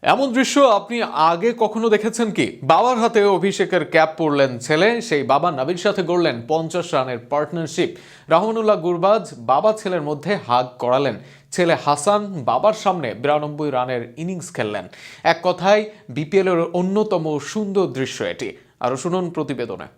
এমন দৃশ্য আপনি আগে কখনো দেখেছেন কি? বাবার হাতে অভিষেকের ক্যাপ পরলেন ছেলে, সেই বাবা নাবির সাথে গড়লেন 50 রানের পার্টনারশিপ। রাহমানুল্লাহ গুরবাজ বাবা ছেলের মধ্যে হাগ করালেন, ছেলে হাসান বাবার সামনে 92 রানের ইনিংস খেললেন। এক কথায় বিপিএল এর অন্যতম সুন্দর দৃশ্য এটি। আরো শুনুন প্রতিবেদনে।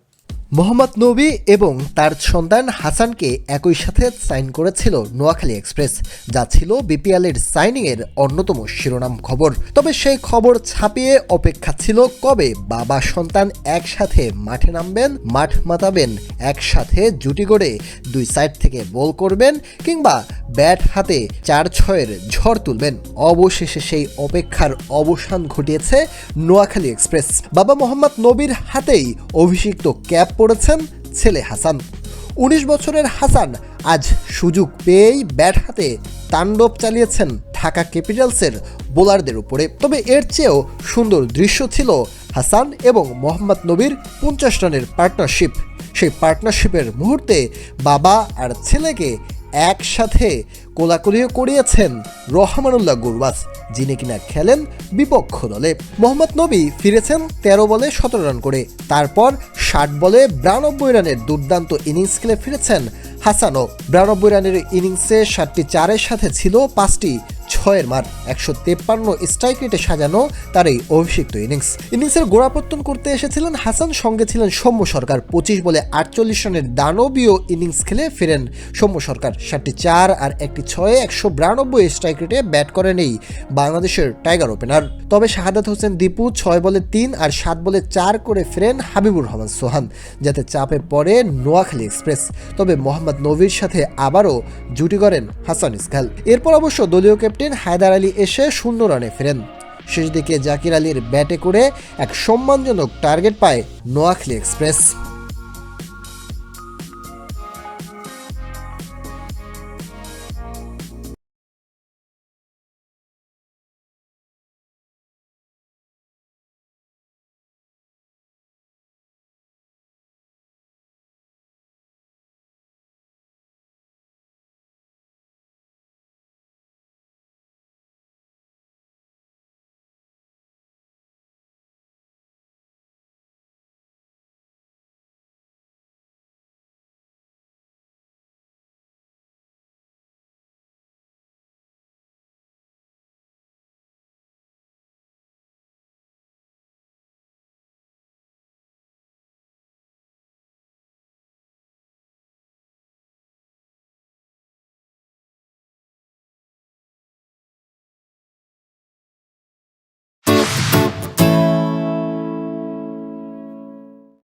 মোহাম্মদ নবী এবং তার সন্তান হাসানকে একই সাথে সাইন করেছিল নোয়াখালী এক্সপ্রেস, যা ছিল বিপিএলের সাইনিংয়ের অন্যতম শিরোনাম খবর। তবে সেই খবর ছাপিয়ে অপেক্ষা ছিল কবে বাবা সন্তান একসাথে মাঠে নামবেন, মাঠ মাতাবেন, একসাথে জুটি গড়ে দুই সাইড থেকে বল করবেন কিংবা ব্যাট হাতে 4-6-এর ঝড় তুলবেন। অবশেষে সেই অপেক্ষার অবসান ঘটিয়েছে নোয়াখালী এক্সপ্রেস। বাবা মোহাম্মদ নবীর হাতেই অভিষিক্ত ক্যাপ পড়েছেন ছেলে হাসান। 19 বছরের হাসান আজ সুযোগ পেয়েই ব্যাট হাতে তাণ্ডব চালিয়েছেন ঢাকা ক্যাপিটালসের বোলারদের উপরে। তবে এর চেয়েও সুন্দর দৃশ্য ছিল হাসান এবং মোহাম্মদ নবীর 50 রানের পার্টনারশিপ। সেই পার্টনারশিপের মুহূর্তে বাবা আর ছেলেকে একসাথে কোলাকুলিও করিয়েছেন রহমানুল্লাহ গুরবাজ, যিনি কিনা খেলেন বিপক্ষ দলে। মোহাম্মদ নবী ফিরেছেন 13 বলে 17 রান করে। তারপর 60 বলে 92 রানের দুর্দান্ত ইনিংস খেলে ফিরেছেন হাসানও। 92 রানের ইনিংসে 7টি 4-এর সাথে ছিল 5টি 6-এর মার। 153 স্ট্রাইক রেটে সাজানো তার এই অভিষিক্ত ইনিংসের গোড়াপত্তন করতে এসেছিলেন হাসান, সঙ্গে ছিলেন সৌম্য সরকার। 25 বলে 48 রানের দানবীয় ইনিংস খেলে ফেরেন সৌম্য সরকার। 7টি 4 আর একটি 6-এ 192 স্ট্রাইক রেটে ব্যাট করেন এই বাংলাদেশের টাইগার ওপেনার। তবে শাহাদাত হোসেন দীপু 6 বলে 3 আর 7 বলে 4 করে ফেরেন হাবিবুর রহমান সোহান, যাতে চাপে পড়ে নোয়াখালী এক্সপ্রেস। তবে মোহাম্মদ নবীর সাথে আবারও জুটি করেন হাসান ইসখাল। এরপর অবশ্য দলীয় ক্যাপ্টেন হায়দার আলী এসে 0 রানে ফেরেন। শেষ দিকে জাকির আলীর ব্যাটে করে এক সম্মানজনক টার্গেট পায় নোয়াখালী এক্সপ্রেস।